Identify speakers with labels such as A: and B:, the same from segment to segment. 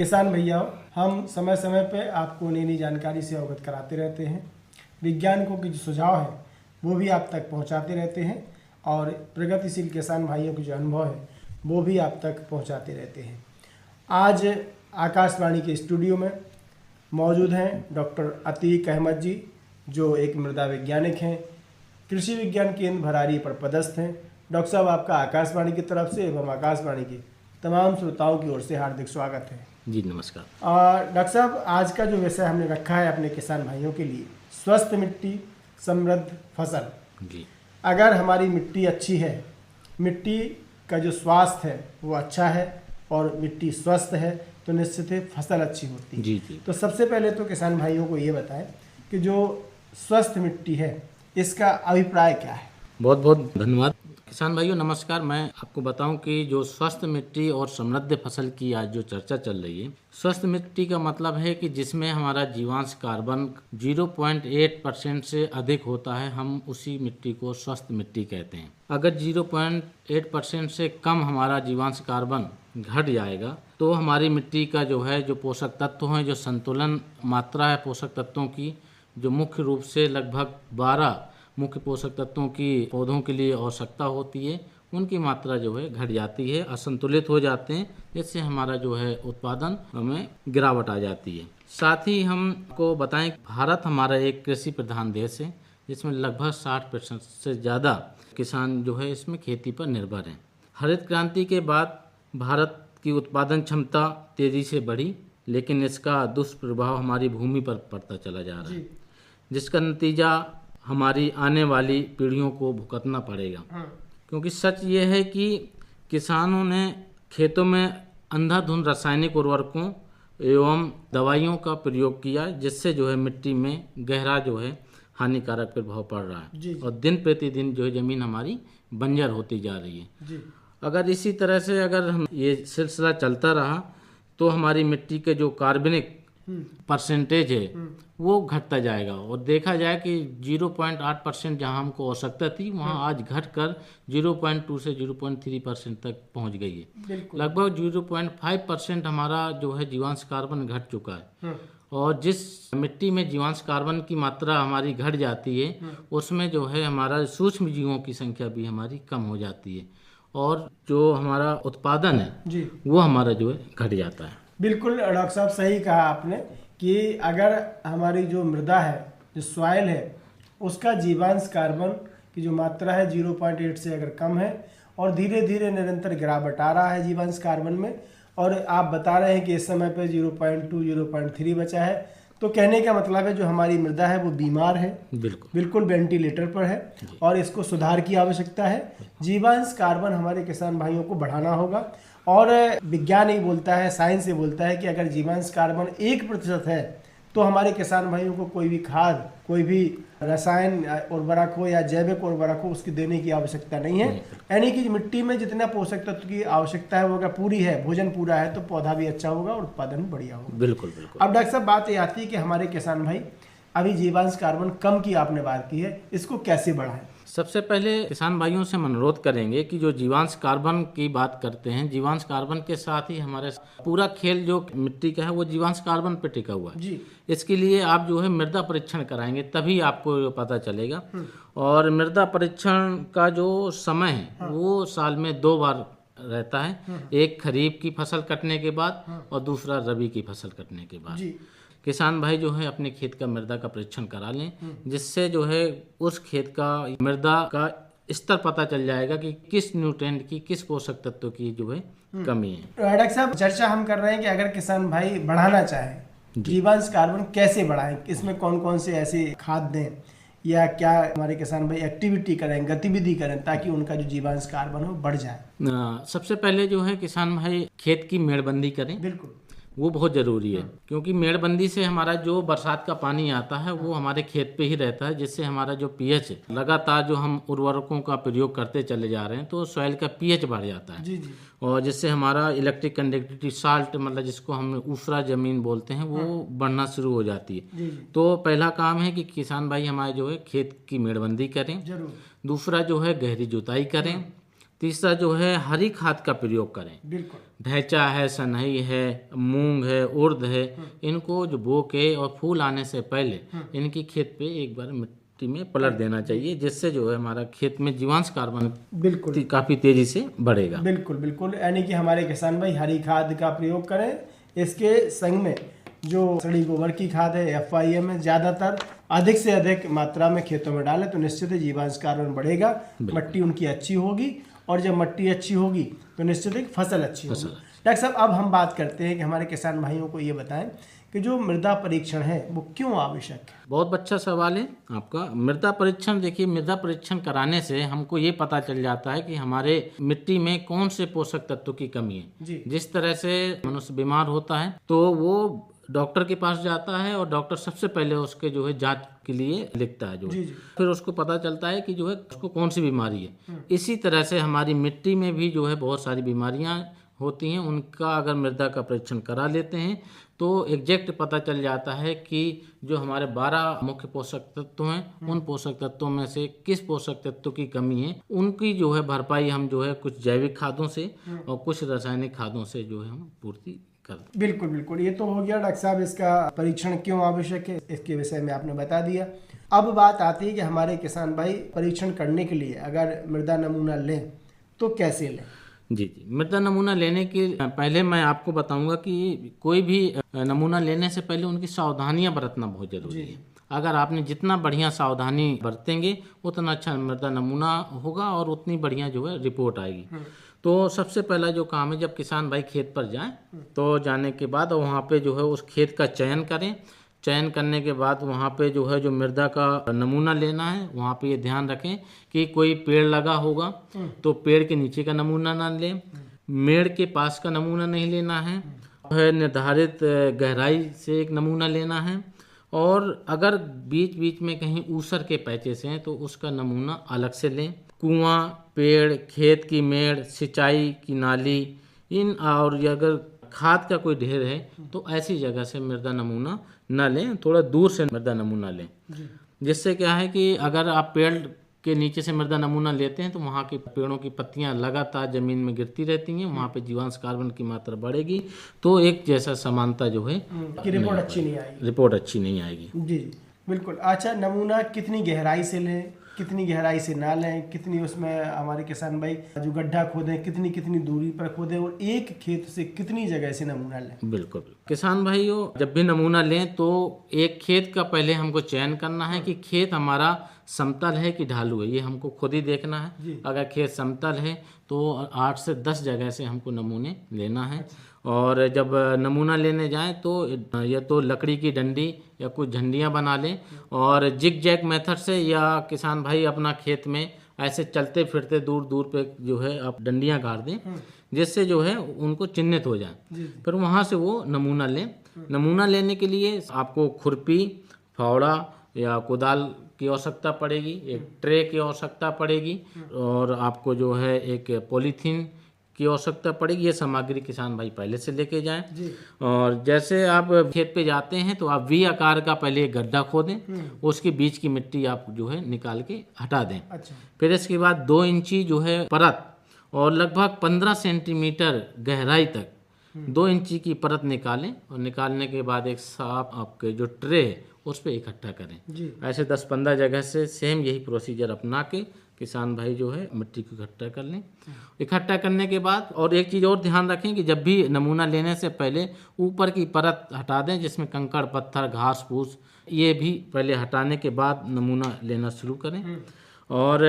A: किसान भैया, हम समय समय पे आपको नई नई जानकारी से अवगत कराते रहते हैं। वैज्ञानिकों के जो सुझाव है वो भी आप तक पहुंचाते रहते हैं और प्रगतिशील किसान भाइयों के जो अनुभव है वो भी आप तक पहुंचाते रहते हैं। आज आकाशवाणी के स्टूडियो में मौजूद हैं डॉक्टर अतीक अहमद जी, जो एक मृदा वैज्ञानिक हैं, कृषि विज्ञान केंद्र भरारी पर पदस्थ हैं। डॉक्टर साहब, आपका आकाशवाणी की तरफ से एवं आकाशवाणी के तमाम श्रोताओं की ओर से हार्दिक स्वागत है।
B: जी नमस्कार।
A: डॉक्टर साहब, आज का जो विषय हमने रखा है अपने किसान भाइयों के लिए, स्वस्थ मिट्टी समृद्ध फसल।
B: जी,
A: अगर हमारी मिट्टी अच्छी है, मिट्टी का जो स्वास्थ्य है वो अच्छा है और मिट्टी स्वस्थ है तो निश्चित ही फसल अच्छी होती है।
B: जी जी।
A: तो सबसे पहले तो किसान भाइयों को ये बताएं कि जो स्वस्थ मिट्टी है इसका अभिप्राय क्या है।
B: बहुत बहुत धन्यवाद। किसान भाइयों नमस्कार। मैं आपको बताऊं कि जो स्वस्थ मिट्टी और समृद्ध फसल की आज जो चर्चा चल रही है, स्वस्थ मिट्टी का मतलब है कि जिसमें हमारा जीवांश कार्बन 0.8% से अधिक होता है, हम उसी मिट्टी को स्वस्थ मिट्टी कहते हैं। अगर 0.8% से कम हमारा जीवांश कार्बन घट जाएगा तो हमारी मिट्टी का जो है जो पोषक तत्व हैं, जो संतुलन मात्रा है पोषक तत्वों की, जो मुख्य रूप से लगभग 12 मुख्य पोषक तत्वों की पौधों के लिए आवश्यकता होती है, उनकी मात्रा जो है घट जाती है, असंतुलित हो जाते हैं, जिससे हमारा जो है उत्पादन में गिरावट आ जाती है। साथ ही हमको बताएं, भारत हमारा एक कृषि प्रधान देश है जिसमें लगभग 60% से ज़्यादा किसान जो है इसमें खेती पर निर्भर हैं। हरित क्रांति के बाद भारत की उत्पादन क्षमता तेज़ी से बढ़ी, लेकिन इसका दुष्प्रभाव हमारी भूमि पर पड़ता चला जा रहा है, जिसका नतीजा हमारी आने वाली पीढ़ियों को भुगतना पड़ेगा। क्योंकि सच ये है कि किसानों ने खेतों में अंधाधुंध रासायनिक उर्वरकों एवं दवाइयों का प्रयोग किया, जिससे जो है मिट्टी में गहरा जो है हानिकारक प्रभाव पड़ रहा है और दिन प्रतिदिन जो है ज़मीन हमारी बंजर होती जा रही है। अगर इसी तरह से अगर हम ये सिलसिला चलता रहा तो हमारी मिट्टी के जो कार्बनिक परसेंटेज है वो घटता जाएगा और देखा जाए कि 0.8% जहाँ हमको आवश्यकता थी वहाँ आज घटकर 0.2 से 0.3% तक पहुँच गई है। लगभग 0.5% हमारा जो है जीवांश कार्बन घट चुका है और जिस मिट्टी में जीवांश कार्बन की मात्रा हमारी घट जाती है उसमें जो है हमारा सूक्ष्म जीवों की संख्या भी हमारी कम हो जाती है और जो हमारा उत्पादन है वो हमारा जो है घट जाता है।
A: बिल्कुल डॉक्टर साहब, सही कहा आपने कि अगर हमारी जो मृदा है, जो सॉइल है, उसका जीवांश कार्बन की जो मात्रा है 0.8 से अगर कम है और धीरे धीरे निरंतर गिरावट आ रहा है जीवांश कार्बन में, और आप बता रहे हैं कि इस समय पे 0.2 0.3 बचा है, तो कहने का मतलब है जो हमारी मृदा है वो बीमार है, बिल्कुल वेंटिलेटर पर है और इसको सुधार की आवश्यकता है। जीवांश कार्बन हमारे किसान भाइयों को बढ़ाना होगा और विज्ञान ही बोलता है, साइंस ही बोलता है कि अगर जीवांश कार्बन 1% है तो हमारे किसान भाइयों को कोई भी खाद, कोई भी रसायन उर्वरक हो या जैविक उर्वरक हो उसकी देने की आवश्यकता नहीं है। यानी कि मिट्टी में जितना पोषक तत्व की आवश्यकता है वो अगर पूरी है, भोजन पूरा है, तो पौधा भी अच्छा होगा और उत्पादन भी बढ़िया होगा।
B: बिल्कुल बिल्कुल।
A: अब डॉक्टर साहब, बात ये आती है कि हमारे किसान भाई अभी जीवांश कार्बन कम की आपने बात की है, इसको कैसे बढ़ाएं?
B: सबसे पहले किसान भाइयों से हम अनुरोध करेंगे कि जो जीवांश कार्बन की बात करते हैं, जीवांश कार्बन के साथ ही हमारे पूरा खेल जो मिट्टी का है वो जीवांश कार्बन पे टिका हुआ है। इसके लिए आप जो है मृदा परीक्षण कराएंगे तभी आपको पता चलेगा। और मृदा परीक्षण का जो समय है वो साल में 2 बार रहता है, एक खरीफ की फसल कटने के बाद और दूसरा रबी की फसल कटने के बाद। किसान भाई जो है अपने खेत का मृदा का परीक्षण करा लें, जिससे जो है उस खेत का मृदा का स्तर पता चल जाएगा कि किस न्यूट्रिएंट की, किस पोषक तत्व की जो है कमी है।
A: डॉक्टर साहब, चर्चा हम कर रहे हैं कि अगर किसान भाई बढ़ाना चाहे जीवांश कार्बन कैसे बढ़ाएं, इसमें कौन कौन से ऐसे खाद दें या क्या हमारे किसान भाई एक्टिविटी करें, गतिविधि करें ताकि उनका जो जीवांश कार्बन हो बढ़ जाए?
B: सबसे पहले जो है किसान भाई खेत की मेड़बंदी करें।
A: बिल्कुल,
B: वो बहुत ज़रूरी है, क्योंकि मेड़बंदी से हमारा जो बरसात का पानी आता है वो हमारे खेत पे ही रहता है, जिससे हमारा जो पीएच है, लगातार जो हम उर्वरकों का प्रयोग करते चले जा रहे हैं तो सॉइल का पीएच बढ़ जाता है। और जिससे हमारा इलेक्ट्रिक कंडक्टिविटी साल्ट, मतलब जिसको हम ऊसरा ज़मीन बोलते हैं, वो बढ़ना शुरू हो जाती है। तो पहला काम है कि किसान भाई हमारे जो है खेत की मेड़बंदी करें। दूसरा जो है गहरी जुताई करें। तीसरा जो है हरी खाद का प्रयोग करें।
A: बिल्कुल।
B: ढैंचा है, सनई है, मूंग है, उड़द है, इनको जो बो के और फूल आने से पहले इनकी खेत पे एक बार मिट्टी में पलट देना चाहिए, जिससे जो है हमारा खेत में जीवांश कार्बन
A: बिल्कुल
B: काफी तेजी से बढ़ेगा।
A: बिल्कुल बिल्कुल, यानी कि हमारे किसान भाई हरी खाद का प्रयोग करें। इसके संग में जो सड़ी गोबर की खाद है, FIM है, ज़्यादातर अधिक से अधिक मात्रा में खेतों में डालें तो निश्चित ही जीवांश कार्बन बढ़ेगा, मिट्टी उनकी अच्छी होगी, और जब मिट्टी अच्छी होगी तो निश्चित ही फसल अच्छी होगी। डॉक्टर साहब, अब हम बात करते हैं कि हमारे किसान भाइयों को ये बताएं कि जो मृदा परीक्षण है वो क्यों आवश्यक है?
B: बहुत अच्छा सवाल है आपका। मृदा परीक्षण, देखिए मृदा परीक्षण कराने से हमको ये पता चल जाता है कि हमारे मिट्टी में कौन से पोषक तत्व की कमी है।
A: जी।
B: जिस तरह से मनुष्य बीमार होता है तो वो डॉक्टर के पास जाता है और डॉक्टर सबसे पहले उसके जो है जांच के लिए लिखता है, जो
A: जी।
B: फिर उसको पता चलता है कि जो है उसको कौन सी बीमारी है। इसी तरह से हमारी मिट्टी में भी जो है बहुत सारी बीमारियां होती हैं, उनका अगर मृदा का परीक्षण करा लेते हैं तो एग्जैक्ट पता चल जाता है कि जो हमारे 12 मुख्य पोषक तत्व हैं, उन पोषक तत्वों में से किस पोषक तत्व की कमी है, उनकी जो है भरपाई हम जो है कुछ जैविक खादों से और कुछ रासायनिक खादों से जो है हम पूर्ति कर।
A: बिल्कुल बिल्कुल, ये तो हो गया डॉक्टर साहब इसका परीक्षण क्यों आवश्यक है, इसके विषय में आपने बता दिया। अब बात आती है कि हमारे किसान भाई परीक्षण करने के लिए अगर मृदा नमूना लें तो कैसे लें?
B: जी, मृदा नमूना लेने के पहले मैं आपको बताऊंगा कि कोई भी नमूना लेने से पहले उनकी सावधानियां बरतना बहुत जरूरी है। अगर आपने जितना बढ़िया सावधानी बरतेंगे उतना अच्छा मृदा नमूना होगा और उतनी बढ़िया जो है रिपोर्ट आएगी। तो सबसे पहला जो काम है, जब किसान भाई खेत पर जाएं तो जाने के बाद वहाँ पे जो है उस खेत का चयन करें। चयन करने के बाद वहाँ पे जो है जो मृदा का नमूना लेना है, वहाँ पे ये ध्यान रखें कि कोई पेड़ लगा होगा तो पेड़ के नीचे का नमूना ना लें, मेड़ के पास का नमूना नहीं लेना है, निर्धारित गहराई से एक नमूना लेना है, और अगर बीच बीच में कहीं ऊसर के पैचेस हैं तो उसका नमूना अलग से लें। कुआं, पेड़, खेत की मेड़, सिंचाई की नाली, इन और अगर खाद का कोई ढेर है तो ऐसी जगह से मृदा नमूना न लें, थोड़ा दूर से मृदा नमूना लें। जिससे क्या है कि अगर आप पेड़ के नीचे से मृदा नमूना लेते हैं तो वहाँ के पेड़ों की पत्तियां लगातार जमीन में गिरती रहती हैं, वहाँ पे जीवांश कार्बन की मात्रा बढ़ेगी, तो एक जैसा समानता जो है
A: कि रिपोर्ट अच्छी नहीं आएगी।
B: रिपोर्ट अच्छी नहीं आएगी।
A: जी बिल्कुल। अच्छा, नमूना कितनी गहराई से लें, कितनी गहराई से ना लें, कितनी उसमें हमारे किसान भाई जो गड्ढा खोदें कितनी कितनी दूरी पर खोदें, और एक खेत से कितनी जगह से नमूना लें?
B: बिल्कुल, किसान भाइयों जब भी नमूना लें तो एक खेत का पहले हमको चयन करना है कि खेत हमारा समतल है कि ढालू है, ये हमको खुद ही देखना है। अगर खेत समतल है तो 8 से 10 जगह से हमको नमूने लेना है। और जब नमूना लेने जाएं तो या तो लकड़ी की डंडी या कुछ झंडियां बना लें, और जिग जैग मेथड से, या किसान भाई अपना खेत में ऐसे चलते फिरते दूर दूर पे जो है आप डंडियां गाड़ दें, जिससे जो है उनको चिन्हित हो जाए। फिर वहाँ से वो नमूना लें। नमूना लेने के लिए आपको खुरपी, फावड़ा या कुदाल की आवश्यकता पड़ेगी, एक ट्रे की आवश्यकता पड़ेगी, और आपको जो है एक पॉलीथीन की आवश्यकता पड़ेगी। ये सामग्री किसान भाई पहले से लेके जाएं। और जैसे आप खेत पे जाते हैं तो आप V आकार का पहले एक गड्ढा खोदें, उसके बीच की मिट्टी आप जो है निकाल के हटा दें।
A: अच्छा।
B: फिर इसके बाद 2 इंची जो है परत और लगभग 15 सेंटीमीटर गहराई तक 2 इंची की परत निकालें, और निकालने के बाद एक साफ आपके जो ट्रे है उस पर इकट्ठा करें। ऐसे 10-15 जगह से सेम यही प्रोसीजर अपना के किसान भाई जो है मिट्टी को इकट्ठा कर लें। इकट्ठा करने के बाद और एक चीज़ और ध्यान रखें कि जब भी नमूना लेने से पहले ऊपर की परत हटा दें, जिसमें कंकड़, पत्थर, घास फूस, ये भी पहले हटाने के बाद नमूना लेना शुरू करें। और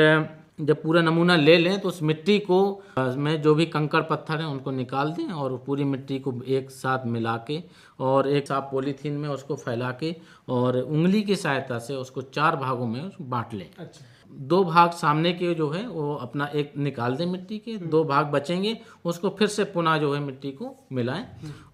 B: जब पूरा नमूना ले लें तो उस मिट्टी को में जो भी कंकड़ पत्थर हैं उनको निकाल दें, और पूरी मिट्टी को एक साथ मिला के और एक साथ पॉलीथीन में उसको फैला के और उंगली की सहायता से उसको 4 भागों में बांट लें।
A: अच्छा।
B: 2 भाग सामने के जो है वो अपना एक निकाल दें मिट्टी के, 2 भाग बचेंगे उसको फिर से पुनः जो है मिट्टी को मिलाएं,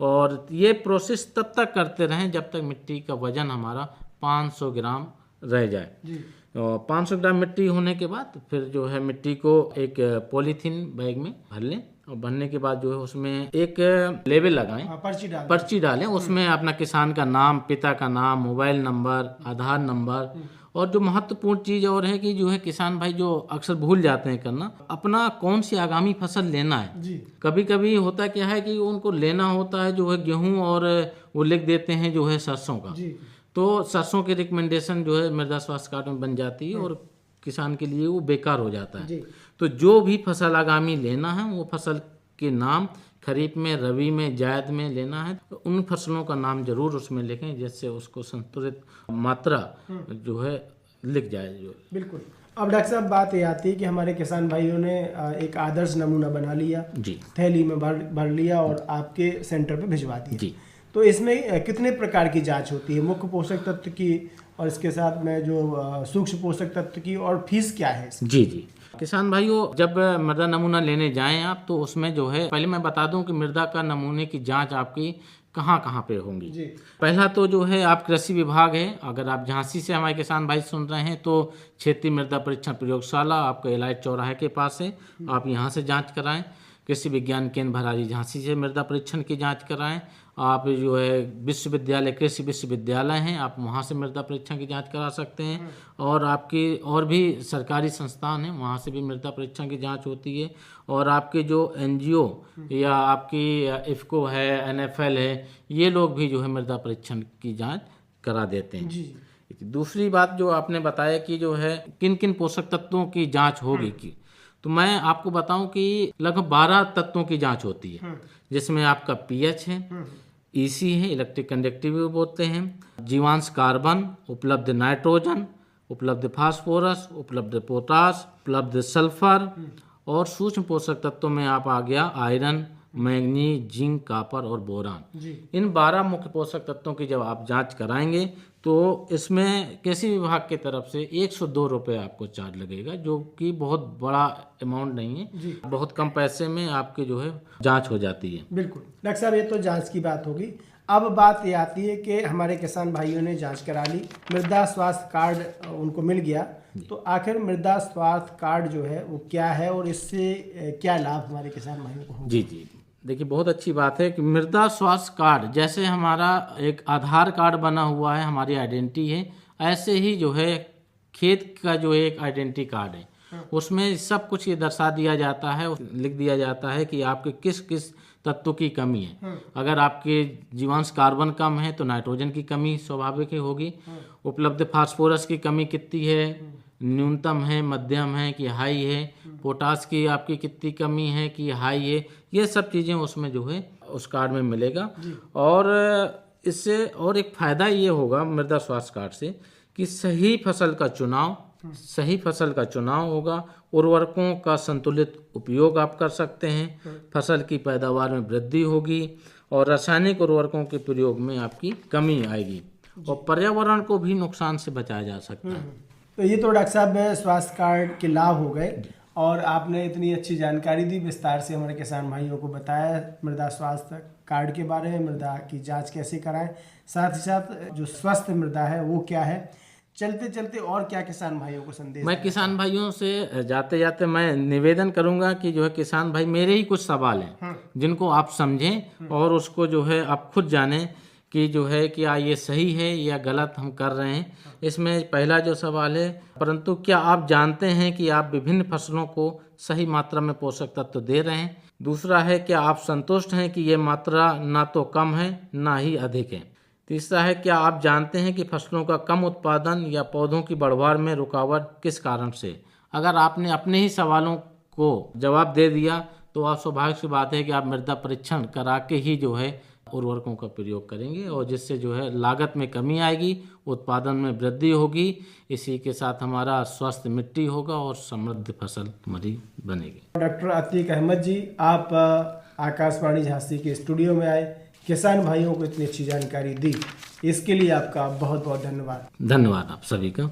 B: और ये प्रोसेस तब तक करते रहें जब तक मिट्टी का वजन हमारा 500 ग्राम रह जाए। और 500 ग्राम मिट्टी होने के बाद फिर जो है मिट्टी को एक पॉलीथीन बैग में भर लें, और भरने के बाद जो है उसमें एक लेबल लगाएं, पर्ची डालें। उसमें अपना किसान का नाम, पिता का नाम, मोबाइल नंबर, आधार नंबर और जो महत्वपूर्ण चीज़ और है कि जो है किसान भाई जो अक्सर भूल जाते हैं करना, अपना कौन सी आगामी फसल लेना है।
A: जी।
B: कभी कभी होता क्या है कि उनको लेना होता है जो है गेहूं, और वो लिख देते हैं जो है सरसों का।
A: जी।
B: तो सरसों की रिकमेंडेशन जो है मृदा स्वास्थ्य कार्ड में बन जाती है और किसान के लिए वो बेकार हो जाता है।
A: जी।
B: तो जो भी फसल आगामी लेना है वो फसल के नाम खरीफ में, रबी में, जायद में लेना है तो उन फसलों का नाम जरूर उसमें लिखें, जिससे उसको संतुलित मात्रा जो है लिख जाए। जो
A: बिल्कुल। अब डॉक्टर साहब बात ये आती है कि हमारे किसान भाइयों ने एक आदर्श नमूना बना लिया,
B: जी,
A: थैली में भर लिया और आपके सेंटर पे भिजवा दिया।
B: जी।
A: तो इसमें कितने प्रकार की जांच होती है, मुख्य पोषक तत्व की और इसके साथ में जो सूक्ष्म पोषक तत्व की, और फीस क्या है इसकी?
B: जी जी। किसान भाइयों, जब मृदा नमूना लेने जाएं आप तो उसमें जो है पहले मैं बता दूं कि मृदा का नमूने की जांच आपकी कहाँ कहाँ पे होंगी।
A: जी।
B: पहला तो जो है आप कृषि विभाग है, अगर आप झांसी से हमारे किसान भाई सुन रहे हैं तो क्षेत्रीय मृदा परीक्षण प्रयोगशाला आपका इलायट चौराहे के पास है, आप यहाँ से जांच कराएं। कृषि विज्ञान केंद्र भरारी झांसी से मृदा परीक्षण की जांच कराएं। आप जो है विश्वविद्यालय, कृषि विश्वविद्यालय हैं, आप वहाँ से मृदा परीक्षण की जांच करा सकते हैं। और आपकी और भी सरकारी संस्थान हैं, वहाँ से भी मृदा परीक्षण की जांच होती है। और आपके जो एनजीओ या आपकी इफ़को है, एनएफएल है, ये लोग भी जो है मृदा परीक्षण की जांच करा देते हैं।
A: जी।
B: दूसरी बात जो आपने बताया कि जो है किन किन पोषक तत्वों की जांच होगी की, तो मैं आपको बताऊं कि लगभग 12 तत्वों की जांच होती है, जिसमें आपका पीएच है, ईसी है, इलेक्ट्रिक कंडक्टिविटी बोलते हैं, जीवांश कार्बन, उपलब्ध नाइट्रोजन, उपलब्ध फास्फोरस, उपलब्ध पोटास, उपलब्ध सल्फर, और सूक्ष्म पोषक तत्वों में आप आ गया आयरन, मैग्नीज, जिंक, कॉपर और बोरान।
A: जी।
B: इन 12 मुख्य पोषक तत्वों की जब आप जांच कराएंगे तो इसमें कृषि विभाग की तरफ से 102 रुपये आपको चार्ज लगेगा, जो कि बहुत बड़ा अमाउंट नहीं है।
A: जी।
B: बहुत कम पैसे में आपकी जो है जांच हो जाती है।
A: बिल्कुल डॉक्टर साहब, ये तो जांच की बात होगी। अब बात ये आती है कि हमारे किसान भाइयों ने जांच करा ली, मृदा स्वास्थ्य कार्ड उनको मिल गया, तो आखिर मृदा स्वास्थ्य कार्ड जो है वो क्या है और इससे क्या लाभ हमारे किसान भाइयों को होगा?
B: जी जी, देखिए बहुत अच्छी बात है कि मृदा स्वास्थ्य कार्ड जैसे हमारा एक आधार कार्ड बना हुआ है, हमारी आइडेंटिटी है, ऐसे ही जो है खेत का जो एक आइडेंटिटी कार्ड है, उसमें सब कुछ ये दर्शा दिया जाता है, लिख दिया जाता है कि आपके किस किस तत्व की कमी है। अगर आपके जीवांश कार्बन कम है तो नाइट्रोजन की कमी स्वाभाविक ही होगी। उपलब्ध फास्फोरस की कमी कितनी है, न्यूनतम है, मध्यम है कि हाई है, पोटास की आपकी कितनी कमी है कि हाई है, ये सब चीज़ें उसमें जो है उस कार्ड में मिलेगा। और इससे और एक फ़ायदा ये होगा मृदा स्वास्थ्य कार्ड से कि सही फसल का चुनाव होगा, उर्वरकों का संतुलित उपयोग आप कर सकते हैं, फसल की पैदावार में वृद्धि होगी और रासायनिक उर्वरकों के प्रयोग में आपकी कमी आएगी और पर्यावरण को भी नुकसान से बचाया जा सकता है।
A: तो ये तो डॉक्टर साहब स्वास्थ्य कार्ड के लाभ हो गए, और आपने इतनी अच्छी जानकारी दी, विस्तार से हमारे किसान भाइयों को बताया मृदा स्वास्थ्य कार्ड के बारे में, मृदा की जांच कैसे कराएं, साथ ही साथ जो स्वस्थ मृदा है वो क्या है। चलते चलते और क्या किसान भाइयों को संदेश?
B: मैं किसान भाइयों से जाते जाते मैं निवेदन करूंगा कि जो है किसान भाई, मेरे ही कुछ सवाल हैं जिनको आप समझें और उसको जो है आप खुद जानें कि जो है क्या ये सही है या गलत हम कर रहे हैं। इसमें पहला जो सवाल है, परंतु क्या आप जानते हैं कि आप विभिन्न फसलों को सही मात्रा में पोषक तत्व दे रहे हैं? दूसरा है, क्या आप संतुष्ट हैं कि ये मात्रा ना तो कम है ना ही अधिक है? तीसरा है, क्या आप जानते हैं कि फसलों का कम उत्पादन या पौधों की बढ़वार में रुकावट किस कारण से? अगर आपने अपने ही सवालों को जवाब दे दिया तो आप स्वाभाविक सी बात है कि आप मृदा परीक्षण करा के ही जो है उर्वरकों का प्रयोग करेंगे और जिससे जो है लागत में कमी आएगी, उत्पादन में वृद्धि होगी, इसी के साथ हमारा स्वस्थ मिट्टी होगा और समृद्ध फसल हमारी बनेगी।
A: डॉक्टर अतीक अहमद जी, आप आकाशवाणी झांसी के स्टूडियो में आए, किसान भाइयों को इतनी अच्छी जानकारी दी, इसके लिए आपका बहुत बहुत धन्यवाद।
B: धन्यवाद आप सभी का।